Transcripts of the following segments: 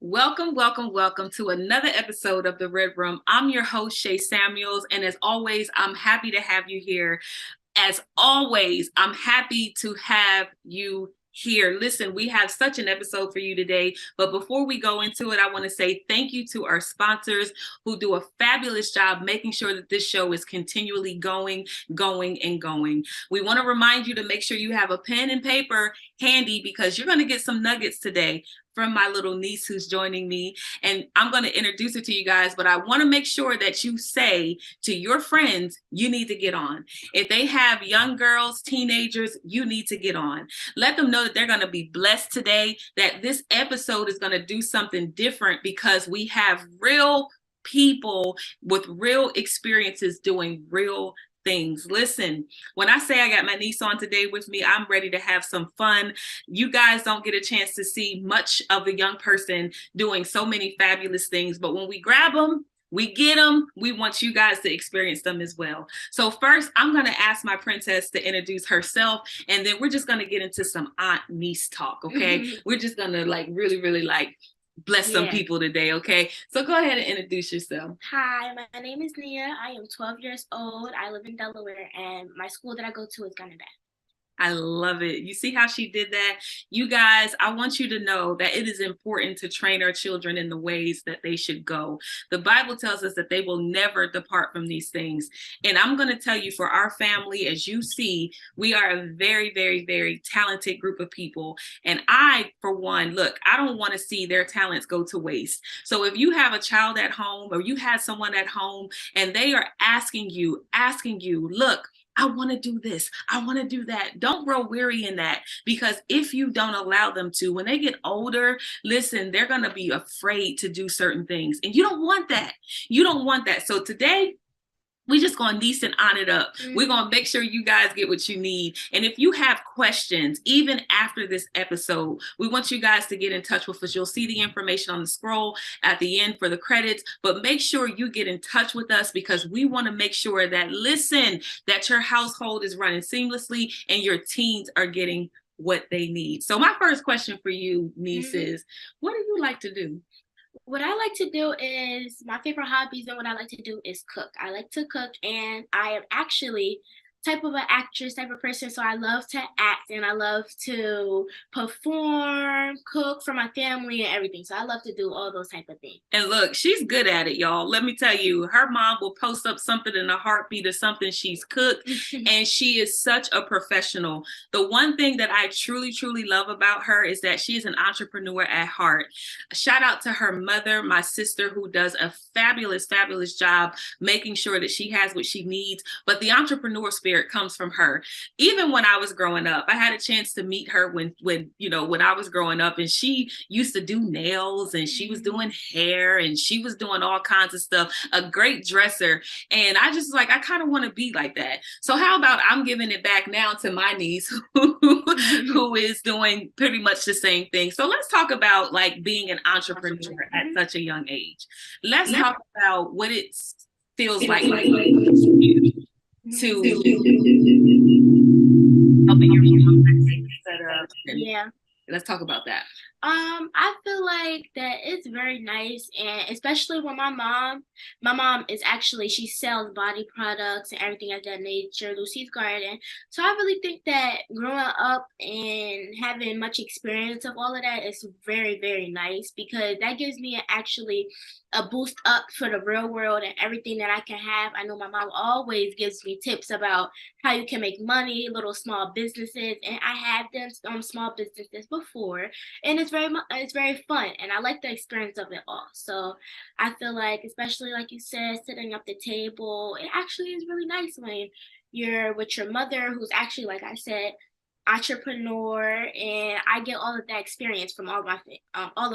Welcome to another episode of The Red Room. I'm your host, SHAY Samuels, and as always, I'm happy to have you here. As always, I'm happy to have you here. Listen, we have such an episode for you today, but before we go into it, I want to say thank you to our sponsors who do a fabulous job making sure that this show is continually going. We want to remind you to make sure you have a pen and paper handy because you're going to get some nuggets today from my little niece who's joining me. And I'm going to introduce her to you guys, but I want to make sure that you say to your friends, you need to get on. If they have young girls, teenagers, you need to get on. Let them know that they're going to be blessed today, that this episode is going to do something different because we have real people with real experiences doing real things. Listen, when I say I got my niece on today with me, I'm ready to have some fun. You guys don't get a chance to see much of the young person doing so many fabulous things, but when we grab them, we get them. We want you guys to experience them as well. So first, I'm going to ask my princess to introduce herself, and then we're just going to get into some aunt-niece talk, okay? We're just going to really bless some people today, okay? So go ahead and introduce yourself. Hi, my name is Nia. I am 12 years old. I live in Delaware, and my school that I go to is Gunnedah. I love it. You see how she did that? You guys, I want you to know that it is important to train our children in the ways that they should go. The Bible tells us that they will never depart from these things. And I'm going to tell you, for our family, as you see, we are a very talented group of people. And I, for one, look, I don't want to see their talents go to waste. So if you have a child at home or you have someone at home and they are asking you, look, I want to do this. I want to do that. Don't grow weary in that, because if you don't allow them to, when they get older, listen, they're going to be afraid to do certain things. And you don't want that. You don't want that. So today, we just going to niece and on it up. We're going to make sure you guys get what you need. And if you have questions, even after this episode, we want you guys to get in touch with us. You'll see the information on the scroll at the end for the credits, but make sure you get in touch with us because we want to make sure that, listen, that your household is running seamlessly and your teens are getting what they need. So my first question for you, niece, is what do you like to do? What I like to do is, my favorite hobbies and what I like to do is cook. I like to cook, and I am actually type of an actress type of person, so I love to act and I love to perform, cook for my family and everything. So I love to do all those type of things. And look, she's good at it, y'all. Let me tell you, her mom will post up something in a heartbeat of something she's cooked, and she is such a professional. The one thing that I truly love about her is that she is an entrepreneur at heart. Shout out to her mother, my sister, who does a fabulous job making sure that she has what she needs. But the entrepreneur spirit comes from her. Even when I was growing up, I had a chance to meet her when I was growing up, and she used to do nails and she was doing hair and she was doing all kinds of stuff, a great dresser. And I just I kind of want to be like that. So how about I'm giving it back now to my niece who is doing pretty much the same thing. So let's talk about being an entrepreneur at such a young age. Let's talk about what it feels like to helping your mom set up. Let's talk about that. I feel like that it's very nice, and especially when my mom is actually, she sells body products and everything of that nature, Lucy's Garden. So I really think that growing up and having much experience of all of that is very nice, because that gives me actually a boost up for the real world and everything that I can have. I know my mom always gives me tips about how you can make money, little small businesses, and I have done small businesses before, and it's very fun, and I like the experience of it all. So I feel like, especially like you said, sitting at the table, it actually is really nice when you're with your mother, who's actually, like I said, entrepreneur, and I get all of that experience from all of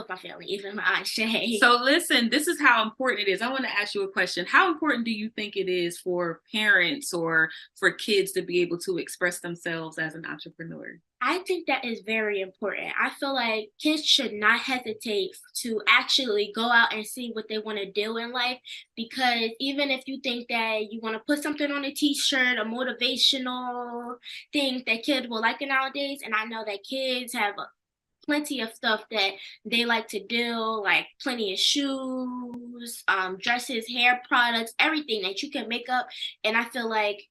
my family, even my Aunt Shay. So listen, this is how important it is. I want to ask you a question. How important do you think it is for parents or for kids to be able to express themselves as an entrepreneur? I think that is very important. I feel like kids should not hesitate to actually go out and see what they want to do in life, because even if you think that you want to put something on a t-shirt, a motivational thing that kids will like nowadays, and I know that kids have plenty of stuff that they like to do, like plenty of shoes, dresses, hair products, everything that you can make up. And I feel like,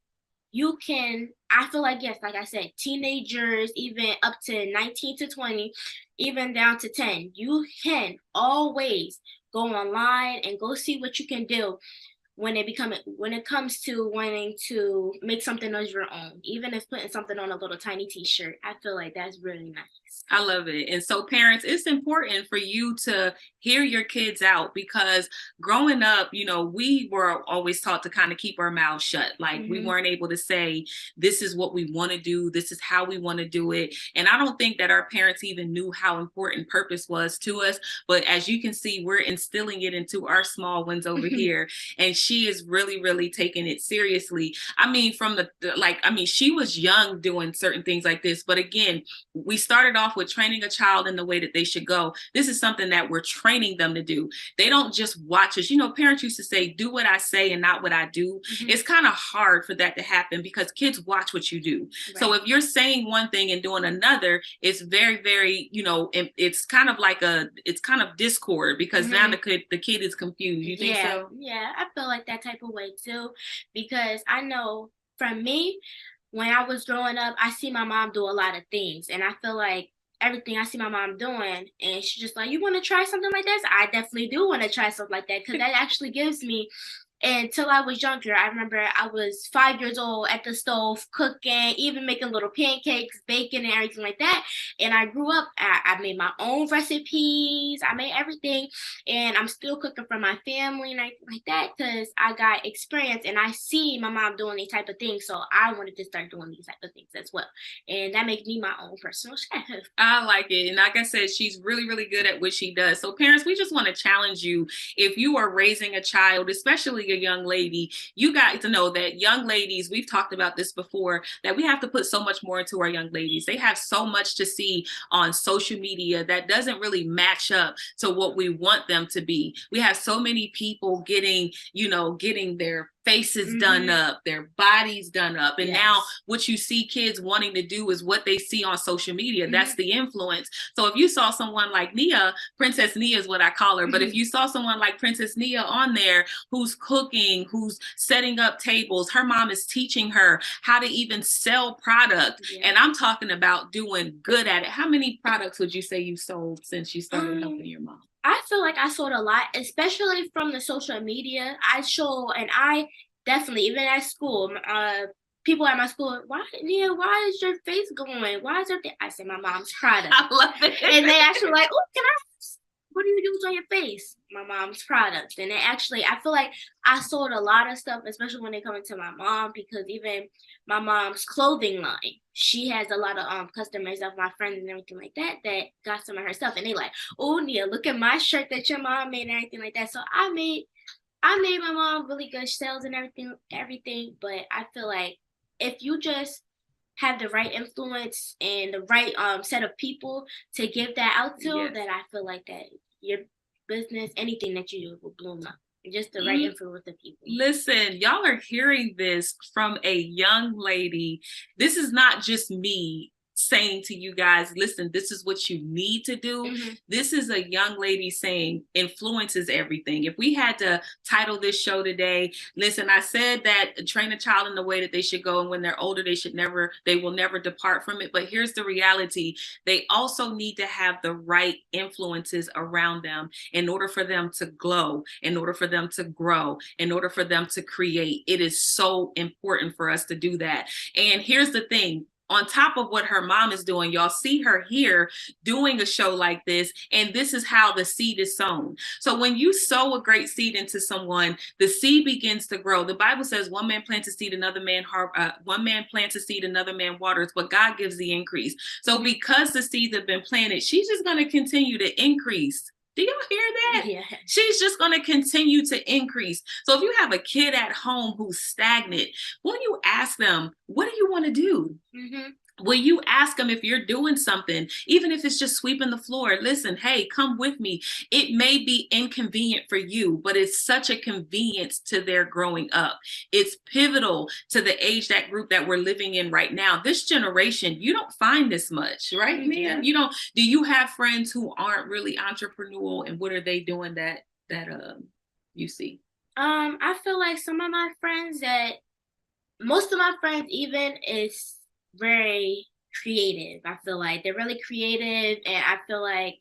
yes, like I said, teenagers, even up to 19 to 20, even down to 10, you can always go online and go see what you can do when it comes to wanting to make something of your own, even if putting something on a little tiny t-shirt. I feel like that's really nice. I love it. And so parents, it's important for you to hear your kids out, because growing up, we were always taught to kind of keep our mouths shut. Like we weren't able to say, this is what we want to do. This is how we want to do it. And I don't think that our parents even knew how important purpose was to us. But as you can see, we're instilling it into our small ones over here. And she is really, really taking it seriously. I mean, she was young doing certain things like this. But again, we started off with training a child in the way that they should go. This is something that we're training them to do. They don't just watch us. Parents used to say, do what I say and not what I do. It's kind of hard for that to happen because kids watch what you do. Right. So if you're saying one thing and doing another, it's very, very, it's kind of discord, because now the kid is confused. You think so? Yeah, I feel like that type of way too, because I know from me, when I was growing up, I see my mom do a lot of things, and I feel like everything I see my mom doing, and she's just like, you want to try something like this? I definitely do want to try something like that, because that actually gives me, until I was younger, I remember I was 5 years old at the stove cooking, even making little pancakes, baking, and everything like that. And I grew up, I made my own recipes, I made everything, and I'm still cooking for my family and everything like that, because I got experience and I see my mom doing these type of things, so I wanted to start doing these type of things as well. And that makes me my own personal chef. I like it. And like I said, she's really, really good at what she does. So parents, we just want to challenge you. If you are raising a child, especially a young lady, you got to know that young ladies, we've talked about this before, that we have to put so much more into our young ladies. They have so much to see on social media that doesn't really match up to what we want them to be. We have so many people getting their faces done up, their bodies done up. And now what you see kids wanting to do is what they see on social media. That's the influence. So if you saw someone like Nia, Princess Nia is what I call her, but if you saw someone like Princess Nia on there who's cooking, who's setting up tables, her mom is teaching her how to even sell product. And I'm talking about doing good at it. How many products would you say you sold since you started helping your mom? I feel like I sold a lot, especially from the social media. I definitely, even at school, people at my school, why is your face going? Why is everything? I said, my mom's product. I love it. And they actually like, oh, what do you use on your face? My mom's products. And I feel like I sold a lot of stuff, especially when they come into my mom, because even my mom's clothing line, she has a lot of customers of my friends and everything like that got some of her stuff, and they like, oh, Nia, look at my shirt that your mom made and everything like that. So I made my mom really good sales and everything. But I feel like if you just have the right influence and the right set of people to give that out to, then I feel like that your business, anything that you do, will bloom up. Just the right influence of people. Listen, y'all are hearing this from a young lady. This is not just me saying to you guys, listen, this is what you need to do. This is a young lady saying influence is everything. If we had to title this show today, listen, I said that train a child in the way that they should go, and when they're older, they will never depart from it. But here's the reality. They also need to have the right influences around them in order for them to glow, in order for them to grow, in order for them to create. It is so important for us to do that. And here's the thing. On top of what her mom is doing, y'all see her here doing a show like this, and this is how the seed is sown. So when you sow a great seed into someone, the seed begins to grow. The Bible says one man plants a seed, another man waters, but God gives the increase. So because the seeds have been planted, she's just going to continue to increase. Do y'all hear that? Yeah. She's just going to continue to increase. So if you have a kid at home who's stagnant, when you ask them, what do you want to do? Will you ask them if you're doing something, even if it's just sweeping the floor? Listen, hey, come with me. It may be inconvenient for you, but it's such a convenience to their growing up. It's pivotal to the age, that group that we're living in right now. This generation, you don't find this much, right, Mia? You don't. Do you have friends who aren't really entrepreneurial, and what are they doing that you see? I feel like some of my friends that most of my friends even is very creative. I feel like they're really creative, and I feel like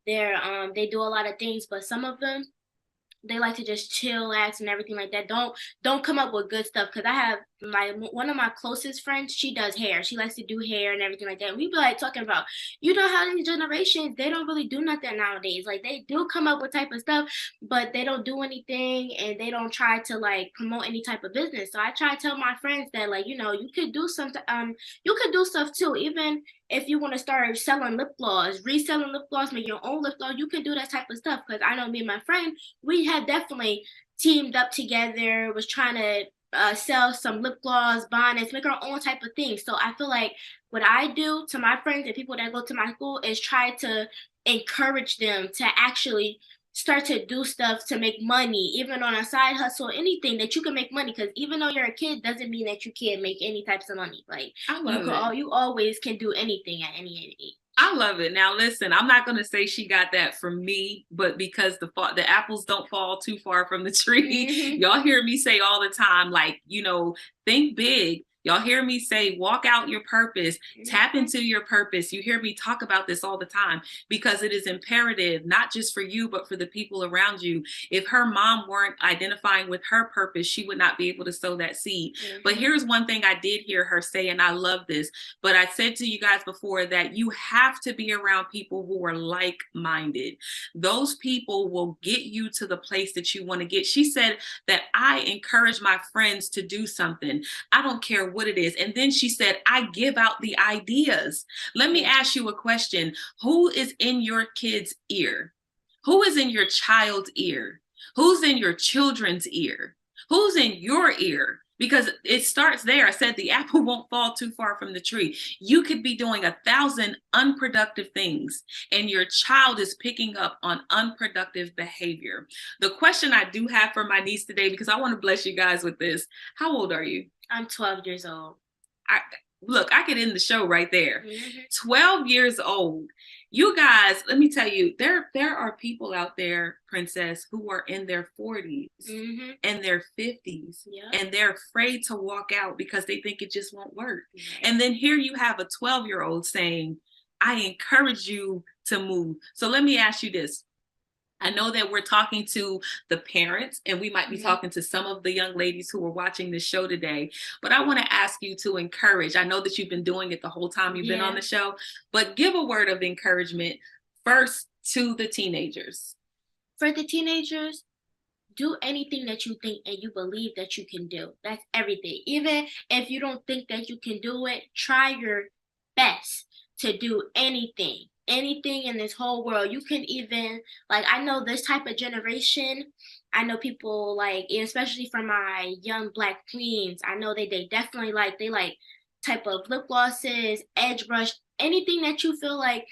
they do a lot of things, but some of them they like to just chillax and everything like that. Don't come up with good stuff, because I have my one of my closest friends. She does hair. She likes to do hair and everything like that. And we be like talking about, how these generations, they don't really do nothing nowadays. Like they do come up with type of stuff, but they don't do anything, and they don't try to like promote any type of business. So I try to tell my friends that, like, you could do something. You could do stuff too. Even if you want to start selling lip gloss, reselling lip gloss, make your own lip gloss, you can do that type of stuff. Because I know me and my friend, we had definitely teamed up together, was trying to sell some lip gloss, bonnets, make our own type of thing. So I feel like what I do to my friends and people that go to my school is try to encourage them to actually start to do stuff to make money, even on a side hustle, anything that you can make money. Because even though you're a kid, doesn't mean that you can't make any types of money. Like I love it. you always can do anything at any age. I love it. Now, listen, I'm not going to say she got that from me, but because the apples don't fall too far from the tree, Mm-hmm. y'all hear me say all the time, like, think big. Y'all hear me say, walk out your purpose, tap Mm-hmm. into your purpose. You hear me talk about this all the time because it is imperative, not just for you, but for the people around you. If her mom weren't identifying with her purpose, she would not be able to sow that seed. But Mm-hmm. here's one thing I did hear her say, and I love this. But I said to you guys before that you have to be around people who are like-minded. Those people will get you to the place that you want to get. She said that I encourage my friends to do something. I don't care what it is. And then she said, I give out the ideas. Let me Yeah. ask you a question. Who is in your kid's ear? Who is in your child's ear? Who's in your children's ear? Who's in your ear? Because it starts there. I said the apple won't fall too far from the tree. You could be doing 1,000 unproductive things, and your child is picking up on unproductive behavior. The question I do have for my niece today, because I want to bless you guys with this. How old are you? I'm 12 years old. I Look, I could end the show right there. Mm-hmm. 12 years old. You guys, let me tell you, there are people out there, Princess, who are in their 40s Mm-hmm. and their 50s, Yeah. and they're afraid to walk out because they think it just won't work. Right. And then here you have a 12-year-old saying, I encourage you to move. So let me ask you this. I know that we're talking to the parents, and we might be Mm-hmm. talking to some of the young ladies who are watching this show today, but I want to ask you to encourage. I know that you've been doing it the whole time you've been on the show, but give a word of encouragement first to the teenagers. For the teenagers, do anything that you think and you believe that you can do. That's everything. Even if you don't think that you can do it, try your best to do anything. Anything in this whole world. You can even, like, I know this type of generation, I know people like, especially for my young black queens, I know they definitely they like type of lip glosses, edge brush, anything that you feel like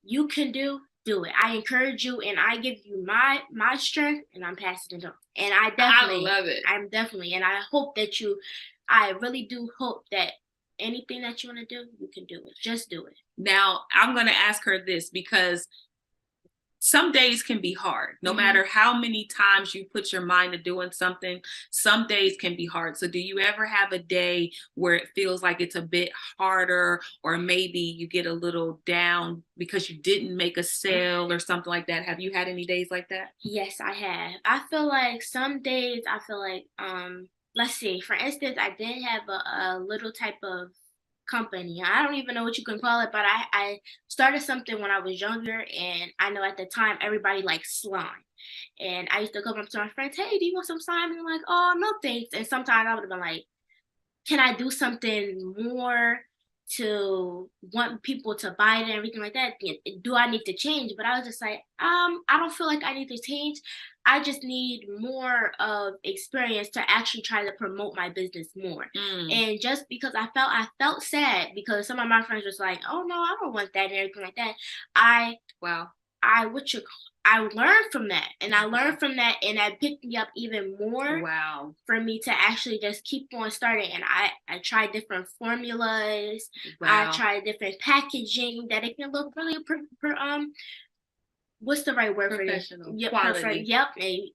you can do it. I encourage you, and I give you my strength, and I'm passing it on. And I love it. I'm definitely, and I hope that I really do hope that anything that you want to do, you can do it. Just do it. Now, I'm going to ask her this because some days can be hard. No matter how many times you put your mind to doing something, some days can be hard. So do you ever have a day where it feels like it's a bit harder, or maybe you get a little down because you didn't make a sale or something like that? Have you had any days like that? Yes, I have. I feel like some days I feel like let's see, for instance, I did have a little type of company. I don't even know what you can call it, but I started something when I was younger, and I know at the time everybody liked slime. And I used to come up to my friends, hey, do you want some slime? And they're like, oh, no thanks. And sometimes I would have been like, can I do something more to want people to buy it and everything like that. Do I need to change? But I was just like, I don't feel like I need to change. I just need more of experience to actually try to promote my business more. And just because I felt sad because some of my friends was like, oh no, I don't want that and everything like that. Wow. I learned from that, and I learned from that, and that picked me up even more. Wow. For me to actually just keep on starting, and I tried different formulas. Wow. I tried different packaging that it can look really what's the right word for it? Professional. Yep, Quality. Yep,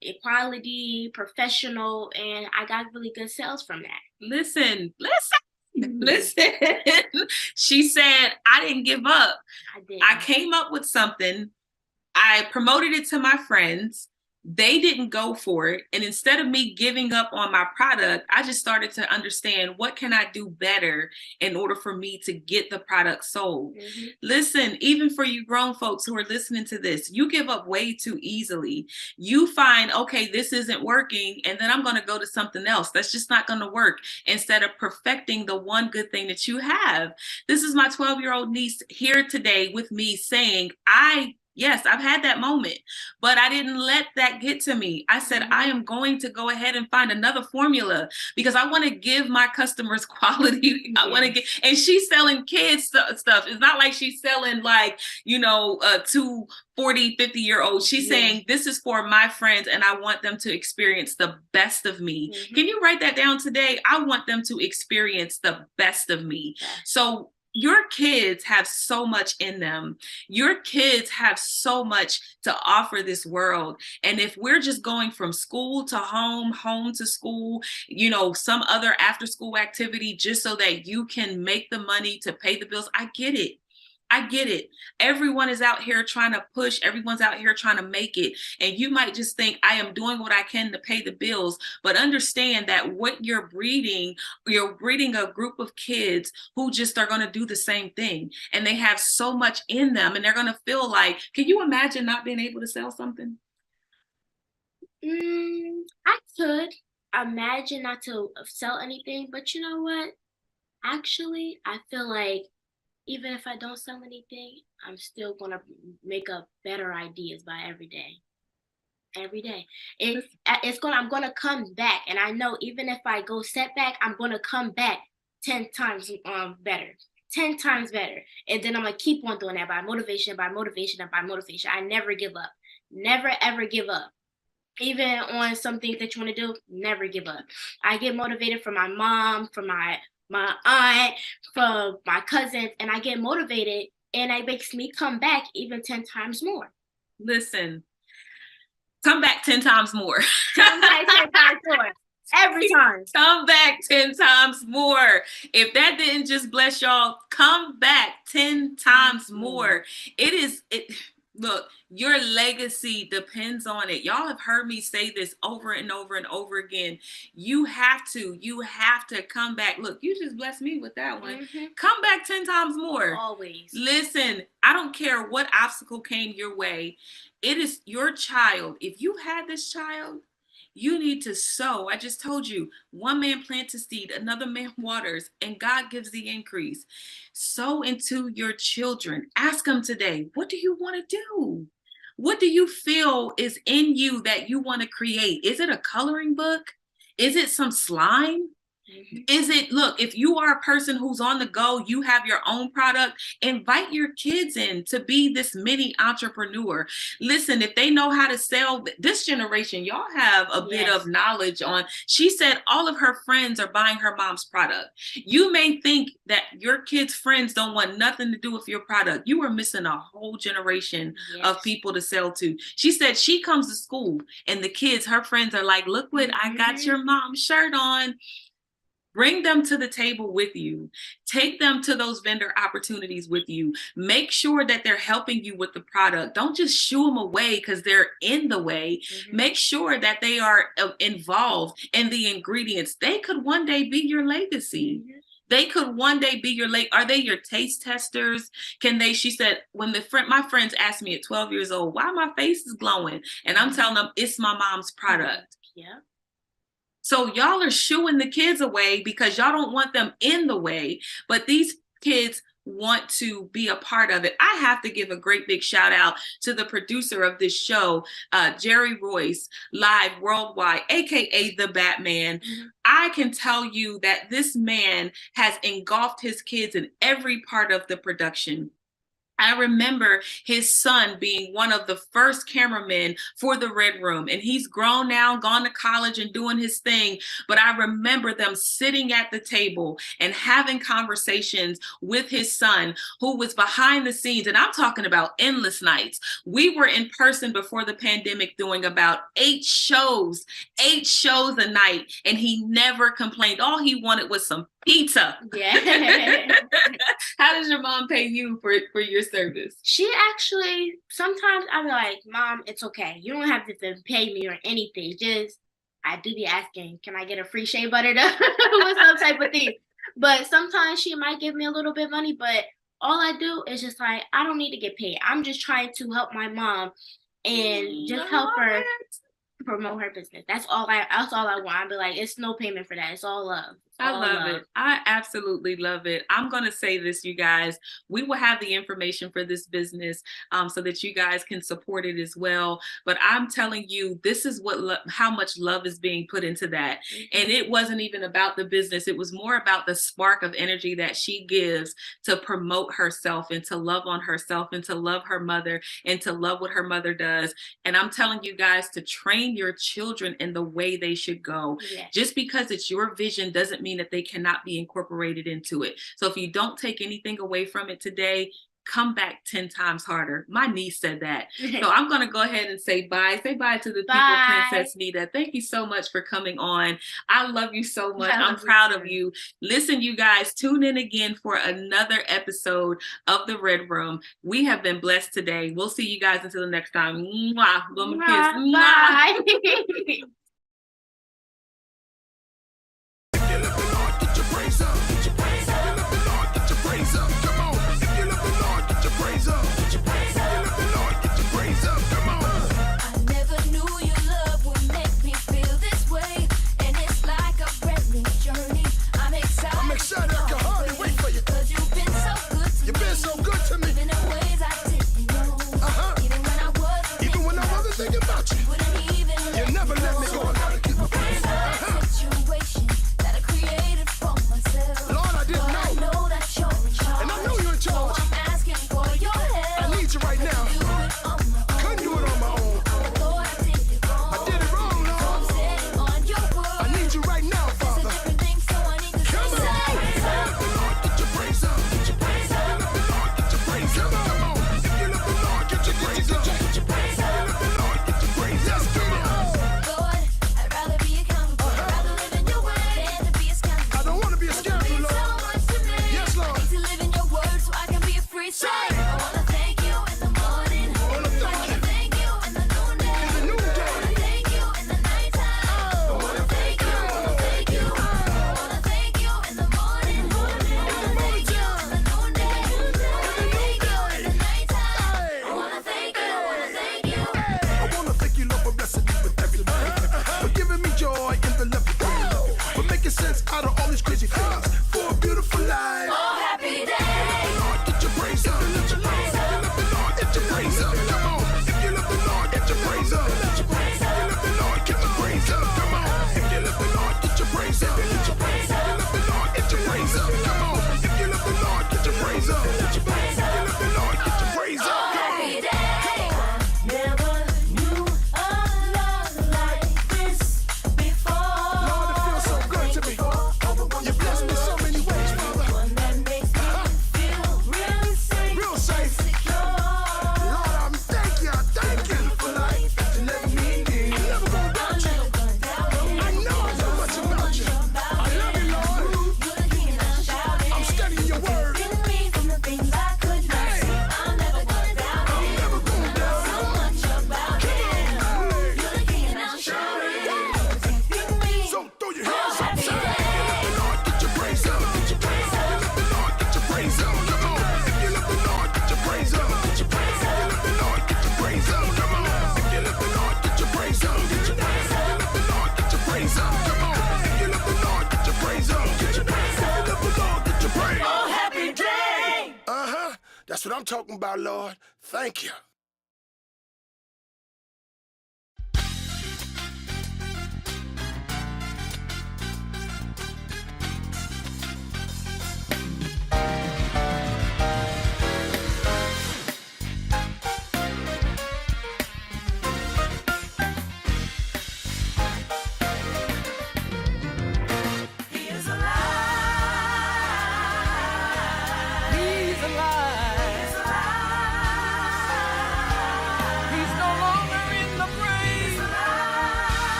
equality, professional, and I got really good sales from that. Listen. She said, I didn't give up. I came up with something. I promoted it to my friends. They didn't go for it. And instead of me giving up on my product, I just started to understand what can I do better in order for me to get the product sold. Listen, even for you grown folks who are listening to this, you give up way too easily. You find, okay, this isn't working, and then I'm going to go to something else. That's just not going to work, instead of perfecting the one good thing that you have. This is my 12-year-old niece here today with me saying, yes, I've had that moment, but I didn't let that get to me. I said, I am going to go ahead and find another formula because I want to give my customers quality. I want to get, and she's selling kids stuff. It's not like she's selling like, to 40, 50-year-olds. She's saying, this is for my friends and I want them to experience the best of me. Can you write that down today? I want them to experience the best of me. So your kids have so much in them. Your kids have so much to offer this world. And if we're just going from school to home, home to school, some other after school activity just so that you can make the money to pay the bills, I get it. Everyone is out here trying to push. Everyone's out here trying to make it. And you might just think, I am doing what I can to pay the bills. But understand that what you're breeding a group of kids who just are going to do the same thing. And they have so much in them. And they're going to feel like, can you imagine not being able to sell something? I could imagine not to sell anything. But you know what? Actually, I feel like even if I don't sell anything, I'm still gonna make up better ideas by every day. Every day, I'm gonna come back, and I know even if I go setback, I'm gonna come back 10 times better, 10 times better, and then I'm gonna keep on doing that by motivation, by motivation, and by motivation. I never give up, never ever give up. Even on some things that you want to do, never give up. I get motivated from my mom, from my aunt, from my cousins, and I get motivated, and it makes me come back even 10 times more. Listen, come back 10 times more. Come back 10 times more. Every time. Come back 10 times more. If that didn't just bless y'all, come back 10 times more. Look, your legacy depends on it. Y'all have heard me say this over and over and over again. You have to come back. Look, you just blessed me with that one. Come back 10 times more. Always. Listen, I don't care what obstacle came your way. It is your child. If you had this child, you need to sow. I just told you, one man plants a seed, another man waters, and God gives the increase. Sow into your children. Ask them today, what do you want to do? What do you feel is in you that you want to create? Is it a coloring book? Is it some slime? Is it, look, if you are a person who's on the go, you have your own product, invite your kids in to be this mini entrepreneur. Listen, if they know how to sell, this generation, y'all have a bit of knowledge on. She said all of her friends are buying her mom's product. You may think that your kids' friends don't want nothing to do with your product. You are missing a whole generation of people to sell to. She said she comes to school and the kids, her friends are like, look what I got your mom's shirt on. Bring them to the table with you. Take them to those vendor opportunities with you. Make sure that they're helping you with the product. Don't just shoo them away because they're in the way. Make sure that they are involved in the ingredients. They could one day be your legacy. They could one day be your are they your taste testers? Can they, she said, when my friends asked me at 12 years old, why my face is glowing? And I'm telling them it's my mom's product. Yeah. So y'all are shooing the kids away because y'all don't want them in the way. But these kids want to be a part of it. I have to give a great big shout out to the producer of this show, Jerry Royce, live worldwide, aka the Batman. I can tell you that this man has engulfed his kids in every part of the production. I remember his son being one of the first cameramen for the Red Room, and he's grown now, gone to college and doing his thing. But I remember them sitting at the table and having conversations with his son, who was behind the scenes. And I'm talking about endless nights. We were in person before the pandemic doing about 8 shows a night, and he never complained. All he wanted was some pizza. Yeah. How does your mom pay you for your service? She actually, sometimes I'm like, Mom, it's okay. You don't have to pay me or anything. Just, I do be asking, can I get a free shea butter with some type of thing? But sometimes she might give me a little bit of money, but all I do is just like, I don't need to get paid. I'm just trying to help my mom and just help her promote her business. That's all I want. I'll be like, it's no payment for that. It's all love. I love it. I absolutely love it. I'm going to say this, you guys. We will have the information for this business so that you guys can support it as well. But I'm telling you, this is how much love is being put into that. And it wasn't even about the business. It was more about the spark of energy that she gives to promote herself and to love on herself and to love her mother and to love what her mother does. And I'm telling you guys to train your children in the way they should go. Yeah. Just because it's your vision doesn't mean that they cannot be incorporated into it. So if you don't take anything away from it today, come back 10 times harder. My niece said that. So I'm going to go ahead and say bye. Say bye to the people, Princess Nita. Thank you so much for coming on. I love you so much. I'm proud of you. Listen, you guys, tune in again for another episode of The Red Room. We have been blessed today. We'll see you guys until the next time. Mwah. Blow my kiss. Bye. That's what I'm talking about, Lord. Thank you.